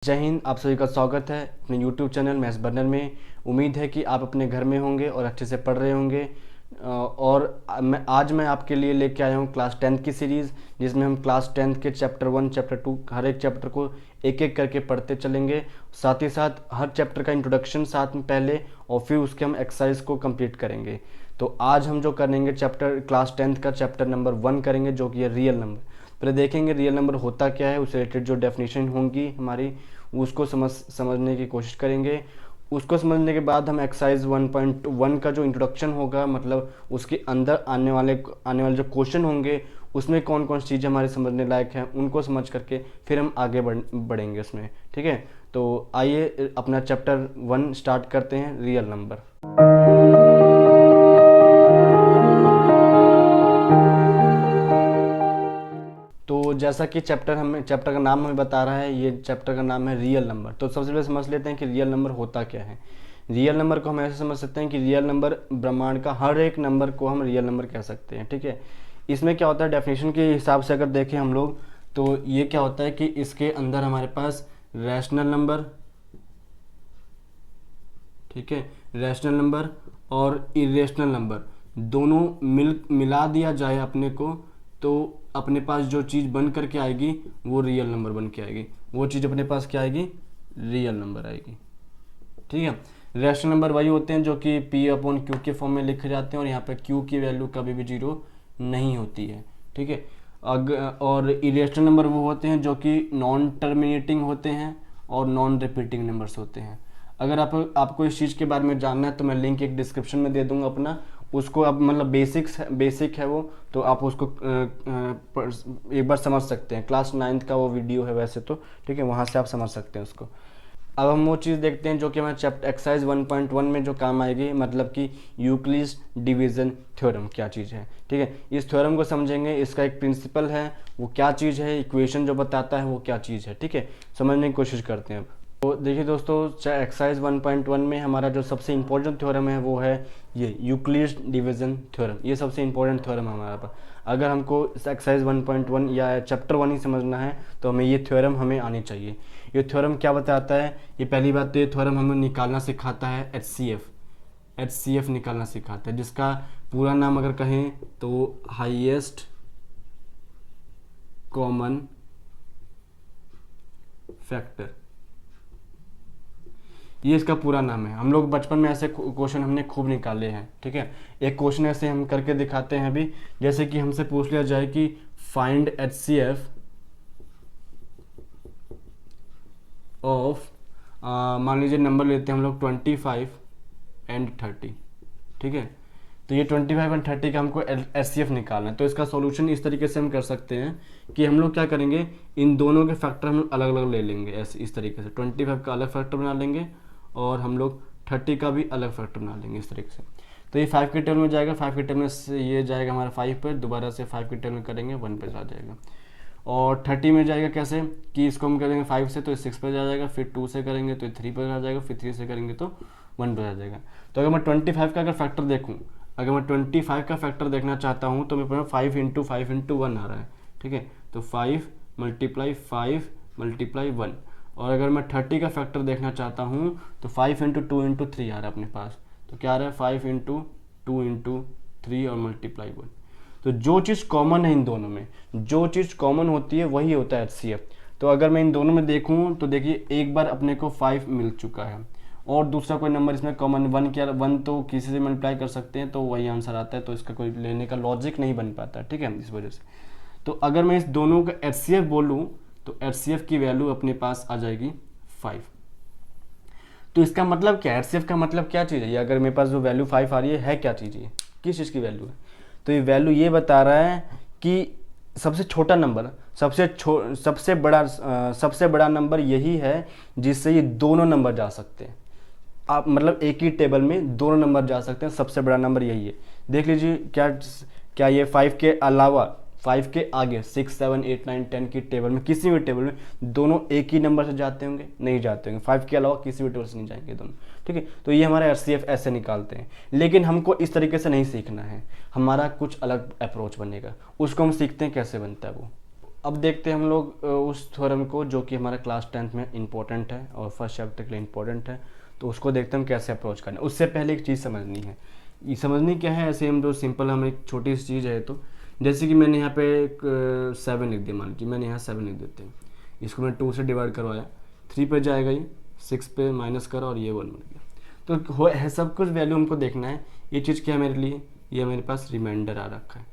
जय हिंद। आप सभी का स्वागत है अपने YouTube चैनल मैथ्स बर्नर में। उम्मीद है कि आप अपने घर में होंगे और अच्छे से पढ़ रहे होंगे। आज मैं आपके लिए लेके आया हूँ क्लास 10th की सीरीज़, जिसमें हम क्लास 10th के चैप्टर 1 चैप्टर 2 हर एक चैप्टर को एक एक करके पढ़ते चलेंगे। साथ ही साथ हर चैप्टर का इंट्रोडक्शन साथ में पहले और फिर उसके हम एक्सरसाइज को कंप्लीट करेंगे। तो आज हम जो करेंगे क्लास 10th का चैप्टर नंबर 1 करेंगे, जो कि है रियल नंबर। पहले देखेंगे रियल नंबर होता क्या है, उससे रिलेटेड जो डेफिनेशन होंगी हमारी उसको समझने की कोशिश करेंगे। उसको समझने के बाद हम एक्सरसाइज 1.1 का जो इंट्रोडक्शन होगा, मतलब उसके अंदर आने वाले जो क्वेश्चन होंगे उसमें कौन कौन सी चीज़ें हमारे समझने लायक हैं, उनको समझ करके फिर हम आगे बढ़ेंगे उसमें। ठीक है, तो आइए अपना चैप्टर 1 स्टार्ट करते हैं, रियल नंबर। तो जैसा कि चैप्टर का नाम हमें बता रहा है, ये चैप्टर का नाम है रियल नंबर। तो सबसे पहले समझ लेते हैं कि रियल नंबर होता क्या है। रियल नंबर को हम ऐसे समझ सकते हैं कि रियल नंबर ब्रह्मांड का हर एक नंबर को हम रियल नंबर कह सकते हैं। ठीक है, इसमें क्या होता है, डेफिनेशन के हिसाब से अगर देखें हम लोग, तो ये क्या होता है कि इसके अंदर हमारे पास रैशनल नंबर, ठीक है, रैशनल नंबर और इरेशनल नंबर दोनों मिला दिया जाए अपने को, तो अपने पास जो चीज़ बन करके आएगी वो रियल नंबर बन के आएगी। वो चीज़ अपने पास क्या आएगी, रियल नंबर आएगी। ठीक है, रैशनल नंबर वही होते हैं जो कि P/Q के फॉर्म में लिखे जाते हैं और यहाँ पे Q की वैल्यू कभी भी 0 नहीं होती है। ठीक है, और इरेशनल नंबर वो होते हैं जो कि नॉन टर्मिनेटिंग होते हैं और नॉन रिपीटिंग नंबर्स होते हैं। अगर आपको इस चीज़ के बारे में जानना है तो मैं लिंक एक डिस्क्रिप्शन में दे दूंगा अपना, उसको आप मतलब बेसिक है वो, तो आप उसको एक बार समझ सकते हैं। क्लास 9th का वो वीडियो है वैसे तो, ठीक है, वहाँ से आप समझ सकते हैं उसको। अब हम वो चीज़ देखते हैं जो कि हमारे चैप्टर एक्सरसाइज 1.1 में जो काम आएगी, मतलब कि यूक्लिड्स डिवीजन थ्योरम क्या चीज़ है। ठीक है, इस थ्योरम को समझेंगे, इसका एक प्रिंसिपल है वो क्या चीज़ है, इक्वेशन जो बताता है वो क्या चीज़ है। ठीक है, समझने की कोशिश करते हैं अब। तो देखिए दोस्तों, एक्सरसाइज 1.1 में हमारा जो सबसे इंपॉर्टेंट थ्योरम है वो है ये यूक्लिड्स डिवीजन थ्योरम। ये सबसे इंपॉर्टेंट थ्योरम है हमारे पास। अगर हमको एक्सरसाइज 1.1 या चैप्टर 1 ही समझना है तो हमें ये थ्योरम हमें आनी चाहिए। ये थ्योरम क्या बताता है, ये पहली बात तो ये थ्योरम हमें निकालना सिखाता है HCF निकालना सिखाता है, जिसका पूरा नाम अगर कहें तो हाईएस्ट कॉमन फैक्टर, ये इसका पूरा नाम है। हम लोग बचपन में ऐसे क्वेश्चन हमने खूब निकाले हैं। ठीक है, एक क्वेश्चन ऐसे हम करके दिखाते हैं अभी, जैसे कि हमसे पूछ लिया जाए कि फाइंड HCF ऑफ, मान लीजिए नंबर लेते हैं हम लोग 25 एंड 30। ठीक है, तो ये 25 एंड 30 का हमको HCF निकालना है। तो इसका सॉल्यूशन इस तरीके से हम कर सकते हैं कि हम लोग क्या करेंगे, इन दोनों के फैक्टर हम अलग अलग ले लेंगे। ऐसे इस तरीके से 25 का अलग फैक्टर बना लेंगे और हम लोग 30 का भी अलग फैक्टर बना लेंगे इस तरीके से। तो ये 5 के टेबल में जाएगा, 5 के टेबल में से ये जाएगा हमारा 5 पर, दोबारा से 5 के टेबल में करेंगे 1 पे आ जाएगा। और 30 में जाएगा कैसे कि इसको हम करेंगे 5 से तो 6 पर आ जाएगा, फिर 2 से करेंगे तो 3 पर आ जाएगा, फिर 3 से करेंगे तो 1 पर आ जाएगा। तो अगर मैं 25 का अगर फैक्टर देखूँ, अगर मैं 25 का फैक्टर देखना चाहता हूँ तो मेरे पास 5 × 5 × 1 आ रहा है। ठीक है, तो 5 × 5 × 1। और अगर मैं 30 का फैक्टर देखना चाहता हूँ तो 5 × 2 × 3 आ रहा है अपने पास। तो क्या आ रहा है, 5 × 2 × 3 और मल्टीप्लाई 1। तो जो चीज़ कॉमन है इन दोनों में, जो चीज़ कॉमन होती है वही होता है HCF। तो अगर मैं इन दोनों में देखूँ तो देखिए एक बार अपने को 5 मिल चुका है और दूसरा कोई नंबर इसमें कॉमन 1 क्या, 1 तो किसी से मल्टीप्लाई कर सकते हैं तो वही आंसर आता है, तो इसका कोई लेने का लॉजिक नहीं बन पाता। ठीक है, इस वजह से तो अगर मैं इस दोनों का HCF बोलूँ तो HCF की वैल्यू अपने पास आ जाएगी 5। तो इसका मतलब क्या है, HCF का मतलब क्या चीज़ है ये, अगर मेरे पास जो वैल्यू 5 आ रही है क्या चीज़ है, किस चीज़ की वैल्यू है। तो ये वैल्यू ये बता रहा है कि सबसे छोटा नंबर, सबसे बड़ा नंबर यही है जिससे ये दोनों नंबर जा सकते हैं। आप मतलब एक ही टेबल में दोनों नंबर जा सकते हैं, सबसे बड़ा नंबर यही है। देख लीजिए क्या ये 5 के अलावा, 5 के आगे 6, 7, 8, 9, 10 की टेबल में, किसी भी टेबल में दोनों एक ही नंबर से जाते होंगे, नहीं जाते होंगे। 5 के अलावा किसी भी टेबल से नहीं जाएंगे दोनों। ठीक है, तो ये हमारा HCF ऐसे निकालते हैं। लेकिन हमको इस तरीके से नहीं सीखना है, हमारा कुछ अलग अप्रोच बनेगा, उसको हम सीखते हैं कैसे बनता है वो। अब देखते हैं हम लोग उस थ्योरम को जो कि हमारा क्लास 10th में इंपॉर्टेंट है और फर्स्ट चैप्टर के लिए इंपॉर्टेंट है, तो उसको देखते हैं हम कैसे अप्रोच करना है। उससे पहले एक चीज़ समझनी है, ये समझनी क्या है, ऐसे हम जो सिंपल हम एक छोटी सी चीज़ है, तो जैसे कि मैंने यहाँ पे एक 7 लिख दिया, मान लीजिए मैंने यहाँ 7 लिख देते हैं, इसको मैं 2 से डिवाइड करवाया, 3 पे जाएगा, ये 6 पे माइनस करा और ये 1 बन गया। तो हो है सब कुछ वैल्यू हमको देखना है। ये चीज़ क्या है मेरे लिए, ये मेरे पास रिमाइंडर आ रखा है,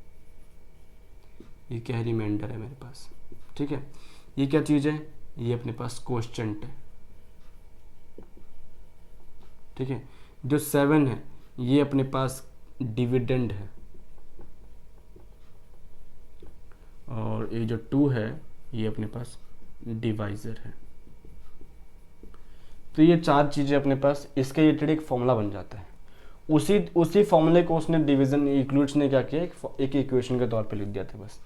ये क्या है, रिमाइंडर है मेरे पास, ठीक है। ये क्या चीज़ है, ये अपने पास कोएफिशिएंट है, ठीक है। जो 7 है ये अपने पास डिविडेंड है, और ये जो 2 है ये अपने पास डिवाइज़र है। तो ये 4 चीज़ें अपने पास, इसके रिलेटेड एक फॉर्मूला बन जाता है। उसी फॉर्मूले को उसने डिवीजन यूक्लिड्स ने क्या किया, एक इक्वेशन के तौर पे लिख दिया था बस।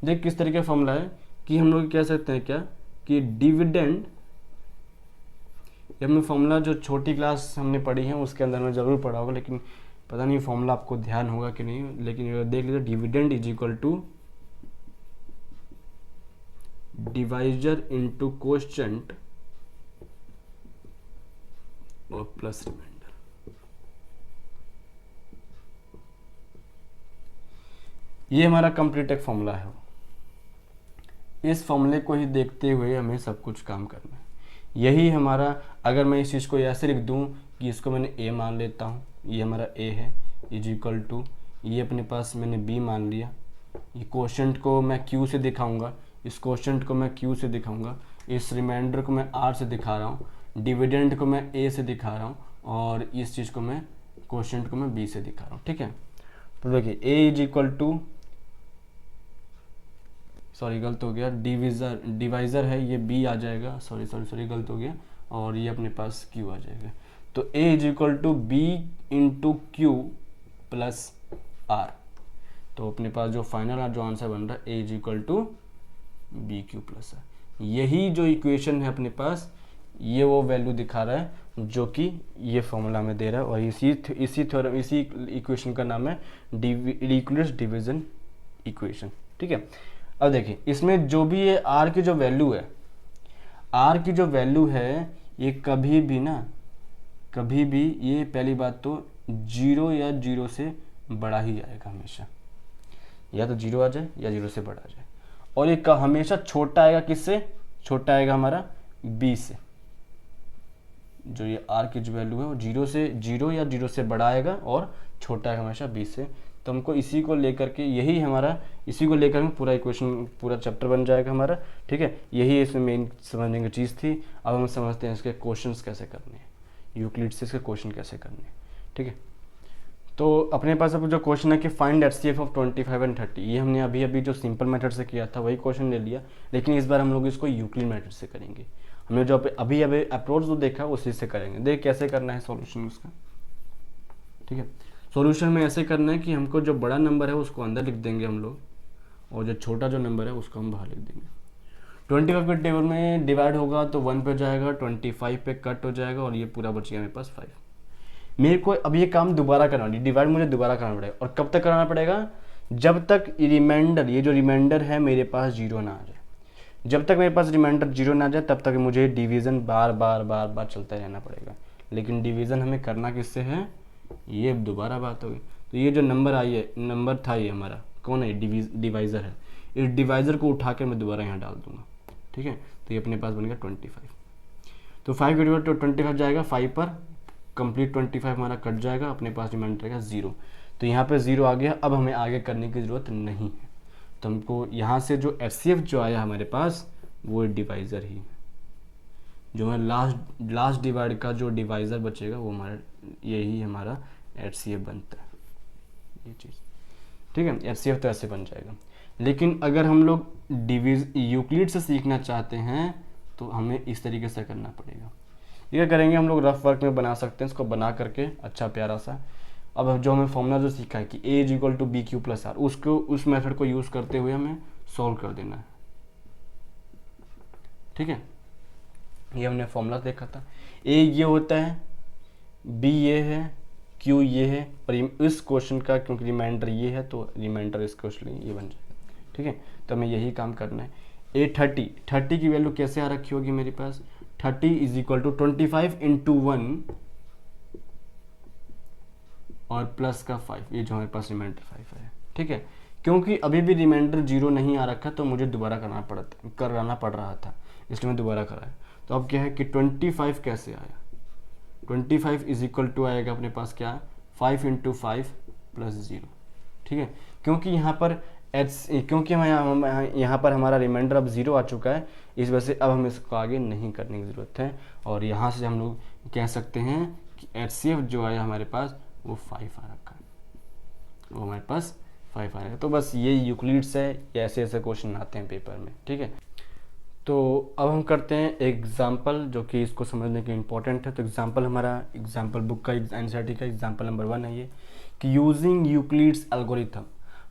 देख किस तरीके का फॉर्मूला है कि हम लोग कह सकते हैं क्या कि डिविडेंड, ये हमने फॉर्मूला जो छोटी क्लास हमने पढ़ी है उसके अंदर में ज़रूर पढ़ा होगा, लेकिन पता नहीं फॉर्मूला आपको ध्यान होगा कि नहीं, लेकिन देख लीजिए, dividend is equal to divisor into coefficient और प्लस रिमाइंडर। ये हमारा कंप्लीट एक फॉर्मूला है। इस फॉर्मूले को ही देखते हुए हमें सब कुछ काम करना है। यही हमारा, अगर मैं इस चीज़ को ऐसे लिख दूं कि इसको मैंने a मान लेता हूँ, ये हमारा a है, इज इक्वल टू, ये अपने पास मैंने b मान लिया, ये कोएफिशिएंट को मैं q से दिखाऊंगा, इस कोएफिशिएंट को मैं q से दिखाऊंगा, इस रिमाइंडर को मैं r से दिखा रहा हूँ, डिविडेंड को मैं a से दिखा रहा हूँ, और इस चीज़ को मैं, कोएफिशिएंट को मैं b से दिखा रहा हूँ, ठीक है। तो देखिए a is equal to, sorry गलत हो गया, डिवाइज़र है ये b आ जाएगा, सॉरी गलत हो गया, और ये अपने पास q आ जाएगा। तो a is equal to b into q plus r। तो अपने पास जो फाइनल जो आंसर बन रहा है a is equal to b q plus r। यही जो इक्वेशन है अपने पास, ये वो वैल्यू दिखा रहा है जो कि ये फॉर्मूला में दे रहा है, और इसी थ्योरम, इसी इक्वेशन का नाम है यूक्लिड्स डिवीजन इक्वेशन, ठीक है। अब देखिए इसमें जो भी ये r की जो वैल्यू है, r की जो वैल्यू है, ये कभी भी ये पहली बात तो 0 या 0 से बड़ा ही आएगा हमेशा, या तो 0 आ जाए या 0 से बड़ा आ जाए, और ये हमेशा छोटा आएगा, किससे छोटा आएगा, हमारा b से। जो ये r की जो वैल्यू है वो 0 या 0 से बड़ा आएगा और छोटा आएगा हमेशा b से। तो हमको इसी को लेकर के, यही हमारा, इसी को लेकर में पूरा इक्वेशन, पूरा चैप्टर बन जाएगा हमारा, ठीक है। यही इसमें मेन समझने की चीज़ थी। अब हम समझते हैं इसके क्वेश्चंस कैसे करने हैं, यूक्लिड से इसके क्वेश्चन कैसे करने हैं, ठीक है। तो अपने पास अब जो क्वेश्चन है कि फाइंड HCF ऑफ 25 एंड 30, ये हमने अभी जो सिंपल मेथड से किया था वही क्वेश्चन ले लिया, लेकिन इस बार हम लोग इसको यूक्लिड मेथड से करेंगे। हमने जो अभी अप्रोच जो देखा उसी से करेंगे। देख कैसे करना है सॉल्यूशन उसका, ठीक है। सॉल्यूशन में ऐसे करना है कि हमको जो बड़ा नंबर है उसको अंदर लिख देंगे हम लोग, और जो छोटा जो नंबर है उसको हम बाहर लिख देंगे। 25 के टेबल में डिवाइड होगा तो 1 पे जाएगा, 25 पे कट हो जाएगा, और ये पूरा बचेगा मेरे पास 5। मेरे को अब ये काम दोबारा करना है, डिवाइड मुझे दोबारा करना पड़ेगा, और कब तक कराना पड़ेगा, जब तक रिमाइंडर, ये जो रिमाइंडर है मेरे पास 0 ना आ जाए। जब तक मेरे पास रिमाइंडर 0 ना आ जाए तब तक मुझे डिवीज़न बार बार चलता रहना पड़ेगा। लेकिन डिवीज़न हमें करना किससे है, ये दोबारा बात होगी। तो ये जो नंबर आई है, नंबर था ये हमारा, कौन है, डिवाइज़र है, इस डिवाइज़र को उठा के मैं दोबारा यहाँ डाल दूंगा, ठीक है। तो ये अपने पास बन गया 25। तो 5 के डिवाइड 25 जाएगा, 5 पर कंप्लीट 25 हमारा कट जाएगा, अपने पास रिमाइंडर रहेगा 0। तो यहाँ पे 0 आ गया। अब हमें आगे करने की ज़रूरत नहीं है, तो हमको यहाँ से जो HCF जो आया हमारे पास वो डिवाइज़र ही है। जो हमारा लास्ट डिवाइड का जो डिवाइज़र बचेगा वो हमारा, यही हमारा HCF बनता है, ये चीज़, ठीक है। HCF तो ऐसे बन जाएगा। लेकिन अगर हम लोग यूक्लिड से सीखना चाहते हैं तो हमें इस तरीके से करना पड़ेगा। ये करेंगे हम लोग, रफ वर्क में बना सकते हैं इसको, बना करके अच्छा प्यारा सा। अब जो हमें फॉर्मूला जो सीखा है कि a is equal to b q plus r, उसको, उस मेथड को यूज़ करते हुए हमें सॉल्व कर देना है, ठीक है। ये हमने फॉर्मूला देखा था, a ये होता है, b ये है, q ये है, और इस क्वेश्चन का क्योंकि रिमाइंडर ये है तो रिमाइंडर इस क्वेश्चन ये बन जाएगा, ठीक है। तो हमें यही काम करना है। ये 30 की वैल्यू कैसे आ रखी होगी मेरे पास, 30 इज इक्वल टू 25 इंटू 1 और प्लस का 5, ये जो हमारे पास रिमाइंडर 5 है, ठीक है। क्योंकि अभी भी रिमाइंडर 0 नहीं आ रखा तो मुझे दोबारा कराना पड़ रहा था, इसलिए मैं दोबारा कराया। तो अब क्या है कि 25 कैसे आया, 25 इज इक्वल टू आएगा अपने पास क्या, 5 इंटू 5 प्लस 0, ठीक है। क्योंकि यहाँ पर क्योंकि हम यहाँ पर हमारा रिमाइंडर अब 0 आ चुका है, इस वजह से अब हमें इसको आगे नहीं करने की ज़रूरत है, और यहाँ से हम लोग कह सकते हैं कि HCF जो आया हमारे पास वो 5 आ रखा है, वो हमारे पास 5 आ रहा है। तो बस ये यूक्लिड्स है, ऐसे ऐसे क्वेश्चन आते हैं पेपर में, ठीक है। तो अब हम करते हैं एग्जाम्पल, जो कि इसको समझने के इम्पोर्टेंट है। तो एग्जाम्पल हमारा एग्जाम्पल बुक का एनसीईआरटी का एग्जाम्पल नंबर 1 है ये, कि using Euclid's algorithm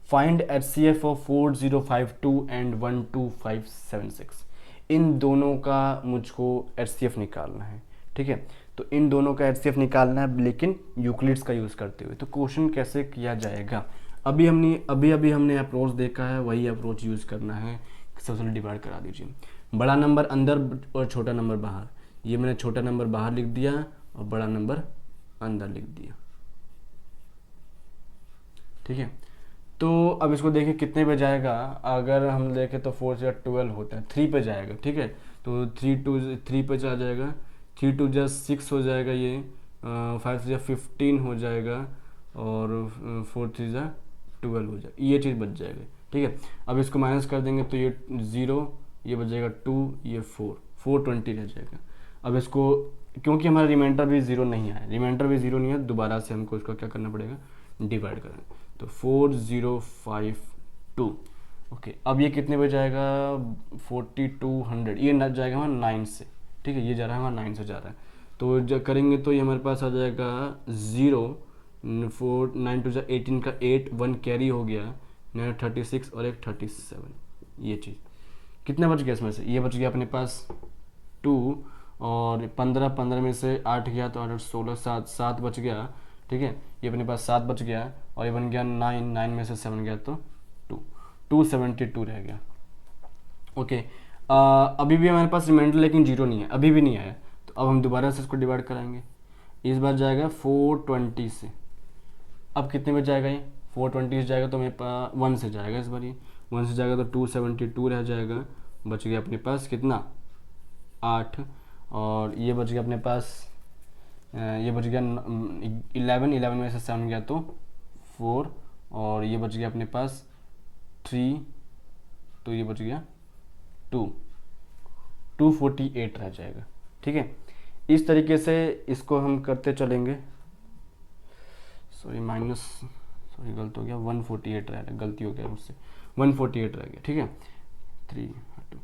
find HCF of 4052 and 12576। इन दोनों का मुझको HCF निकालना है, ठीक है। तो इन दोनों का HCF निकालना है, लेकिन यूक्लिड्स का यूज़ करते हुए। तो क्वेश्चन कैसे किया जाएगा, अभी हमने अप्रोच देखा है, वही अप्रोच यूज़ करना है। सबसे पहले डिवाइड करा दीजिए, बड़ा नंबर अंदर और छोटा नंबर बाहर। ये मैंने छोटा नंबर बाहर लिख दिया और बड़ा नंबर अंदर लिख दिया, ठीक है। तो अब इसको देखिए कितने पे जाएगा, अगर हम देखें तो 4 से 12 होता है, 3 पे जाएगा, ठीक है। तो 3 पे जा जाएगा, 3 2 जा 6 हो जाएगा, ये 5 से 15 हो जाएगा, और 4 3 जा 12 हो जाएगा, ये चीज़ बच जाएगा, ठीक है। अब इसको माइनस कर देंगे तो ये 0, ये बच जाएगा 2, ये 420 रह जाएगा। अब इसको क्योंकि हमारा रिमाइंडर भी 0 नहीं आया, दोबारा से हमको इसका क्या करना पड़ेगा, डिवाइड करना। तो 4052, ओके। अब ये कितने पे जाएगा, 4200, ये न जाएगा हमारा 9 से, ठीक है। ये जा रहा है हमारा 9 से जा रहा है, तो जब करेंगे तो ये हमारे पास आ जाएगा 0, 4 9 2 18 का 8, 1 कैरी हो गया, 36 और एक 37, ये चीज़ कितना बच गया इसमें से, ये बच गया अपने पास 2, और 15 में से 8 गया तो 8 16 7 बच गया, ठीक है। ये अपने पास 7 बच गया, और ये बन गया 9 में से 7 गया तो 272 रह गया, ओके। अभी भी हमारे पास रिमाइंडर लेकिन 0 नहीं है, अभी भी नहीं आया। तो अब हम दोबारा से इसको डिवाइड कराएंगे, इस बार जाएगा 420 से। अब कितने में जाएगा ये, 420 से जाएगा तो मेरे पास 1 से जाएगा, इस बार ये 1 से जाएगा तो 272 रह जाएगा, बच गया अपने पास कितना 8, और ये बच गया अपने पास ये बच गया 11 में से 7 गया तो 4, और ये बच गया अपने पास 3, तो ये बच गया 248 रह जाएगा, ठीक है। इस तरीके से इसको हम करते चलेंगे। सॉरी गलत हो गया, 148 रह गया, गलती हो गया मुझसे, 148 रह गया, ठीक है। 3 2,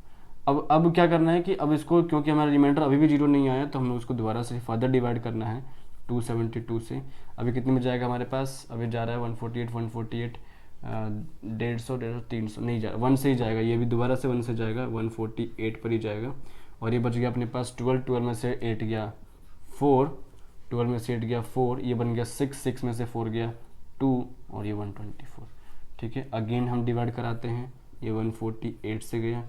अब क्या करना है कि अब इसको, क्योंकि हमारा रिमाइंडर अभी भी 0 नहीं आया, तो हमें उसको दोबारा से फर्दर डिवाइड करना है 272 से। अभी कितने में जाएगा हमारे पास, अभी जा रहा है 148 150 300 नहीं जा, 1 से ही जाएगा, ये भी दोबारा से 1 से जाएगा, 148 पर ही जाएगा। और ये बच गया अपने पास 12 में से 8 गया 4, 12 में से 8 गया 4, ये बन गया 6 में से 4 गया 2, और ये 124, ठीक है। अगेन हम डिवाइड कराते हैं, ये 148 से गया,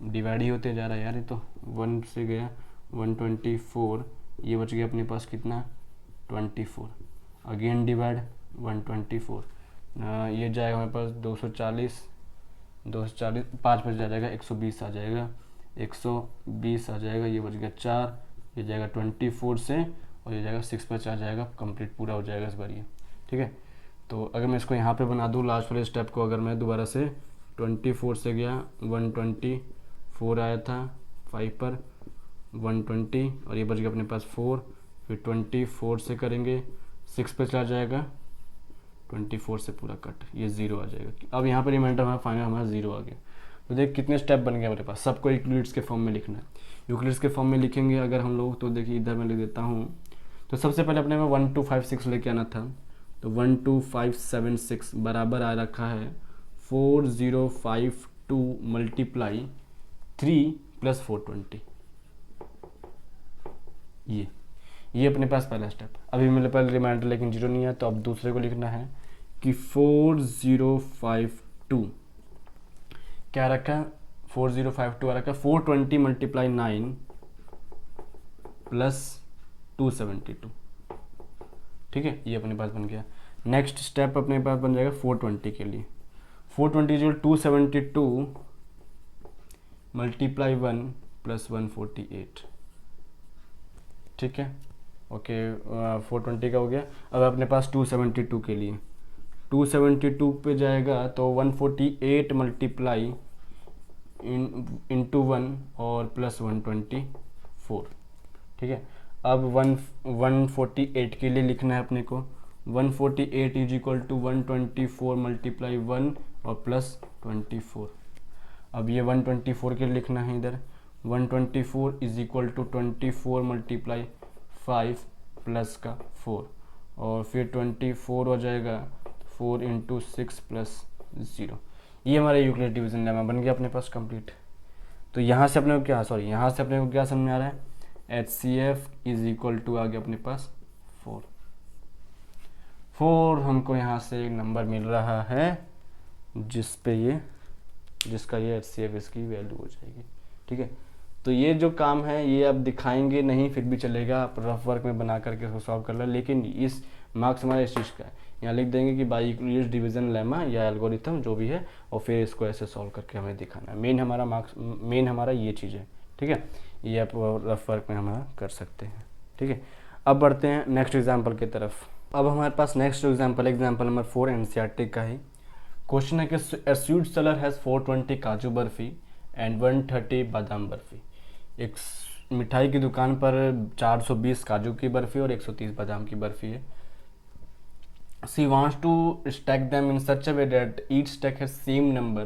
डिवाइड ही होते जा रहा है यार, ये तो 1 से गया 124, ये बच गया अपने पास कितना 24, अगेन डिवाइड 124, ये जाएगा हमारे पास 240 5 बच जाएगा 120 आ जाएगा, 120 आ जाएगा, ये बच गया 4, ये जाएगा 24 से, और ये जाएगा 6 पर आ जाएगा, कंप्लीट पूरा हो जाएगा इस बार ये, ठीक है। तो अगर मैं इसको यहाँ पे बना दूँ लास्ट वाले स्टेप को, अगर मैं दोबारा से 24 से गया 124 आया था 5 पर 120, और ये बच गया अपने पास 4, फिर 24 से करेंगे 6 पे चला जाएगा, 24 से पूरा कट, ये 0 आ जाएगा। अब यहाँ पर रिमाइंडर हमारा फाइनल हमारा 0 आ गया। तो देख कितने स्टेप बन गए हमारे पास, सबको यूक्लिड्स के फॉर्म में लिखना है। यूक्लिड्स के फॉर्म में लिखेंगे अगर हम लोग, तो देखिए इधर मैं लिख देता हूँ। तो सबसे पहले अपने में 1256 लेके आना था, तो 12576 बराबर आ रखा है 4052 मल्टीप्लाई 3 + 420, ये अपने पास पहला स्टेप। अभी मेरे पास रिमाइंडर लेकिन 0 नहीं है, तो अब दूसरे को लिखना है कि 4052 क्या रखा 4052 आ रखा है 420 मल्टीप्लाई 9 प्लस 272, ठीक है, ये अपने पास बन गया। नेक्स्ट स्टेप अपने पास बन जाएगा 420 के लिए, 420 जो 272 मल्टीप्लाई 1 प्लस 148, ठीक है, ओके। 420 का हो गया। अब अपने पास 272 के लिए 272 पे जाएगा तो 148 मल्टीप्लाई इंटू 1 और प्लस 124, ठीक है। अब 148 के लिए लिखना है अपने को, 148 इज इक्वल टू 124 मल्टीप्लाई 1 और प्लस 24। अब ये 124 के लिए लिखना है इधर, 124 is equal to 24 multiply 5 plus का 4 और फिर 24 हो जाएगा 4 इंटू 6 प्लस 0। ये हमारा यूक्लिड डिवीजन लेमा बन गया अपने पास कंप्लीट। तो यहाँ से अपने को क्या, सॉरी यहाँ से अपने को क्या समझ में आ रहा है, HCF इज इक्वल टू आ गया अपने पास 4 हमको यहाँ से एक नंबर मिल रहा है जिसका ये HCF इसकी वैल्यू हो जाएगी, ठीक है। तो ये जो काम है ये आप दिखाएंगे नहीं फिर भी चलेगा, आप रफ वर्क में बना करके उसको सॉल्व कर लें, लेकिन इस मार्क्स हमारा इस चीज़ का है। यहाँ लिख देंगे कि बाई यूक्लिड डिवीजन लेमा या एल्गोरिथम जो भी है, और फिर इसको ऐसे सॉल्व करके हमें दिखाना है। मेन हमारा ये चीज़ है, ठीक है। ये आप रफ वर्क में हमारा कर सकते हैं, ठीक है। अब बढ़ते हैं नेक्स्ट एग्जाम्पल की तरफ। अब हमारे पास नेक्स्ट एग्जाम्पल नंबर 4 NCERT का है। क्वेश्चन है कि a sweet seller has 420 काजू बर्फी एंड 130 बादाम बर्फी। एक मिठाई की दुकान पर 420 काजू की बर्फी और 130 बादाम की बर्फी है। She wants to stack them in such a way that each stack has same number।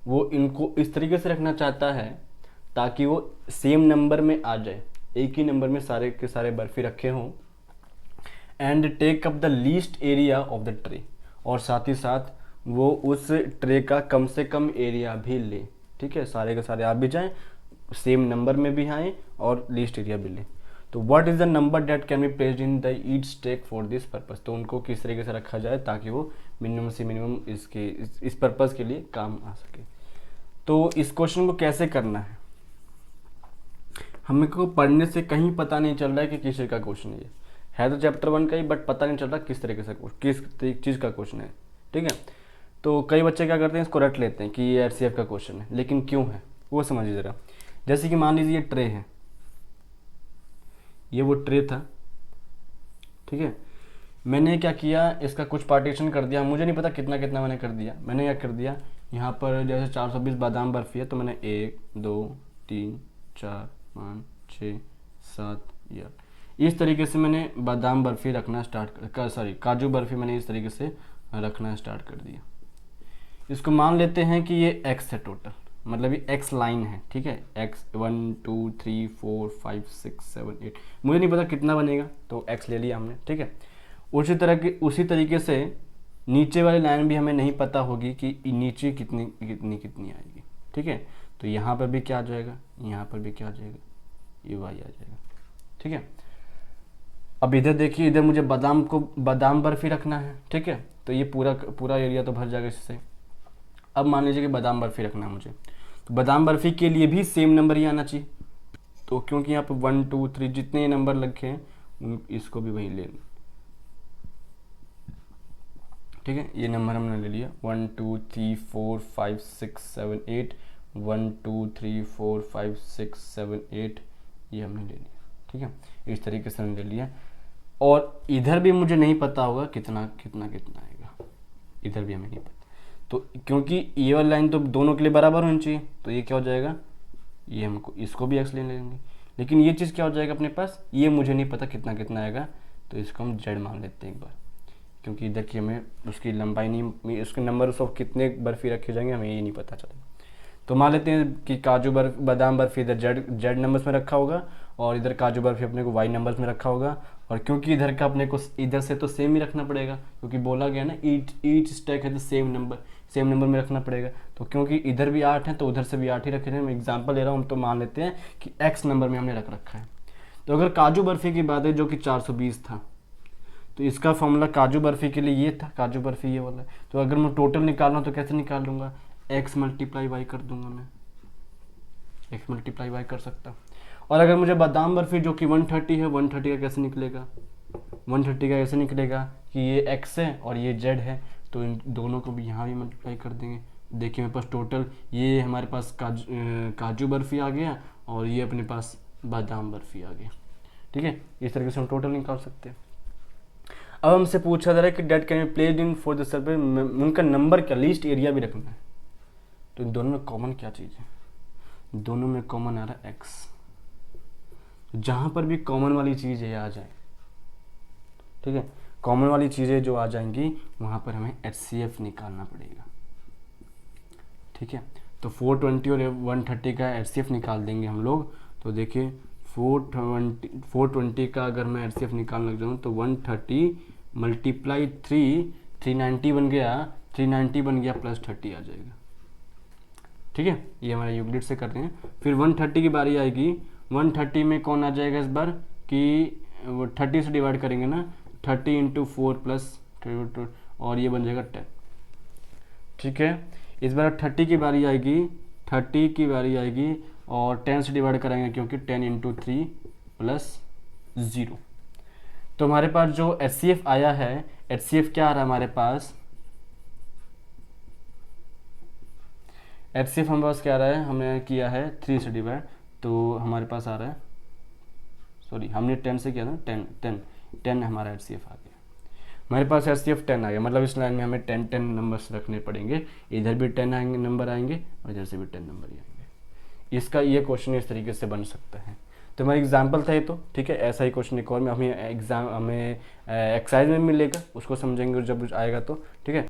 वो इनको इस तरीके से रखना चाहता है ताकि वो सेम नंबर में आ जाए, एक ही नंबर में सारे के सारे बर्फी रखे हों। And take up the least area of the tray, और साथ ही साथ वो उस ट्रे का कम से कम एरिया भी ले, ठीक है, सारे के सारे आ भी जाएं, सेम नंबर में भी आए और लीस्ट एरिया भी ले। तो what is the number that can be placed in the each stack for this purpose. तो उनको किस तरीके से रखा जाए ताकि वो मिनिमम से मिनिमम इस पर्पस के लिए काम आ सके। तो इस क्वेश्चन को कैसे करना है, हमको पढ़ने से कहीं पता नहीं चल रहा है कि किस चीज़ का क्वेश्चन है तो चैप्टर 1 का ही, बट पता नहीं चल रहा किस तरीके से किस चीज़ का क्वेश्चन है, ठीक है। तो कई बच्चे क्या करते हैं, इसको रट लेते हैं कि ये HCF का क्वेश्चन है, लेकिन क्यों है वो समझिए ज़रा। जैसे कि मान लीजिए ये ट्रे है, ये वो ट्रे था, ठीक है। मैंने क्या किया, इसका कुछ पार्टीशन कर दिया, मुझे नहीं पता कितना कितना मैंने कर दिया। मैंने क्या कर दिया, यहाँ पर जैसे 420 बादाम बर्फी है तो मैंने 1 2 3 4 5 6 7 8 इस तरीके से मैंने बादाम बर्फी रखना काजू बर्फी मैंने इस तरीके से रखना स्टार्ट कर दिया। इसको मान लेते हैं कि ये x है टोटल, मतलब ये x लाइन है, ठीक है। x 1 2 3 4 5 6 7 8, मुझे नहीं पता कितना बनेगा तो x ले लिया हमने, ठीक है। उसी तरीके से नीचे वाली लाइन भी हमें नहीं पता होगी कि नीचे कितनी आएगी, ठीक है। तो यहाँ पर भी क्या आ जाएगा, यहाँ पर भी क्या आ जाएगा, ये y आ जाएगा, ठीक है। अब इधर देखिए, इधर मुझे बादाम बर्फी रखना है, ठीक है। तो ये पूरा एरिया तो भर जाएगा इससे। अब मान लीजिए कि बादाम बर्फी रखना है मुझे, तो बादाम बर्फी के लिए भी सेम नंबर ही आना चाहिए। तो क्योंकि यहाँ पे 1 2 3 जितने नंबर लिखे हैं इसको भी वही ले लें, ठीक है। ये नंबर हमने ले लिया 1 2 3 4 5 6 7 8 1 2 3 4 5 6 7 8 ये हमने ले लिया, ठीक है। इस तरीके से हमने ले लिया। और इधर भी मुझे नहीं पता होगा कितना आएगा, इधर भी हमें नहीं पता। तो क्योंकि ये वाली लाइन तो दोनों के लिए बराबर होनी चाहिए, तो ये क्या हो जाएगा, ये हमको इसको भी x ले लेंगे। लेकिन ये चीज़ क्या हो जाएगा अपने पास, ये मुझे नहीं पता कितना आएगा, तो इसको हम z मान लेते हैं एक बार, क्योंकि इधर की हमें उसकी लंबाई नहीं, उसके नंबर ऑफ कितने बर्फी रखे जाएंगे हमें ये नहीं पता चलेगा। तो मान लेते हैं कि बादाम बर्फी इधर z नंबर्स में रखा होगा और इधर काजू बर्फी अपने को y नंबर्स में रखा होगा। और क्योंकि इधर का अपने को इधर से तो सेम ही रखना पड़ेगा, क्योंकि बोला गया ना ईच स्टैक है तो सेम नंबर में रखना पड़ेगा। तो क्योंकि इधर भी 8 है तो उधर से भी 8 ही रखे हैं। मैं एग्जांपल ले रहा हूँ, हम तो मान लेते हैं कि x नंबर में हमने रख रखा है। तो अगर काजू बर्फी की बात है जो कि 420 था, तो इसका फॉर्मूला काजू बर्फी के लिए ये था, काजू बर्फी ये वाला है। तो अगर मैं टोटल निकाल रहा हूँ तो कैसे निकाल लूँगा, x मल्टीप्लाई y कर दूंगा मैं, x मल्टीप्लाई वाई कर सकता। और अगर मुझे बादाम बर्फी जो कि 130 है, 130 का कैसे निकलेगा, 130 का कैसे निकलेगा कि ये x है और ये z है, तो इन दोनों को भी यहाँ भी मल्टीप्लाई कर देंगे। देखिए मेरे पास टोटल ये हमारे पास काजू बर्फ़ी आ गया और ये अपने पास बादाम बर्फ़ी आ गया। ठीक है, इस तरीके से हम टोटल निकाल सकते हैं। अब हमसे पूछा जा रहा है कि date can be played in for the survey, उनका नंबर क्या, लीस्ट एरिया भी रखना है। तो इन दोनों में कॉमन क्या चीज़ है, दोनों में कॉमन आ रहा है x। जहाँ पर भी कॉमन वाली चीज़ है आ जाए, ठीक है, कॉमन वाली चीज़ें जो आ जाएंगी वहाँ पर हमें HCF निकालना पड़ेगा। ठीक है, तो 420 और 130 का HCF निकाल देंगे हम लोग। तो देखिए 420 का अगर मैं HCF निकालने लग जाऊँ तो 130 मल्टीप्लाई 390 बन गया, 390 बन गया प्लस 30 आ जाएगा। ठीक है, ये हमारे यूक्लिड से कर रहे हैं। फिर 130 की बारी आएगी, 130 में कौन आ जाएगा इस बार कि वो 30 से डिवाइड करेंगे ना, 30 इंटू 4 प्लस और ये बन जाएगा 10। ठीक है, इस बार 30 की बारी आएगी, 30 की बारी आएगी और 10 से डिवाइड करेंगे क्योंकि 10 इंटू 3 प्लस 0। तो हमारे पास जो HCF आया है, HCF क्या आ रहा है हमारे पास, HCF हमारे पास क्या आ रहा है, हमने किया है 3 से डिवाइड, तो हमारे पास आ रहा है, सॉरी हमने 10 से किया था, 10 हमारा HCF आ गया। हमारे पास HCF 10 आ गया, मतलब इस लाइन में हमें 10 नंबर्स रखने पड़ेंगे। इधर भी 10 आएंगे, नंबर आएंगे और इधर से भी 10 नंबर ही आएंगे। इसका ये क्वेश्चन इस तरीके से बन सकता है। तो हमारा एग्जाम्पल था ये, तो ठीक है, ऐसा ही क्वेश्चन एक और में हमें एक्सरसाइज में मिलेगा, उसको समझेंगे जब आएगा तो। ठीक है,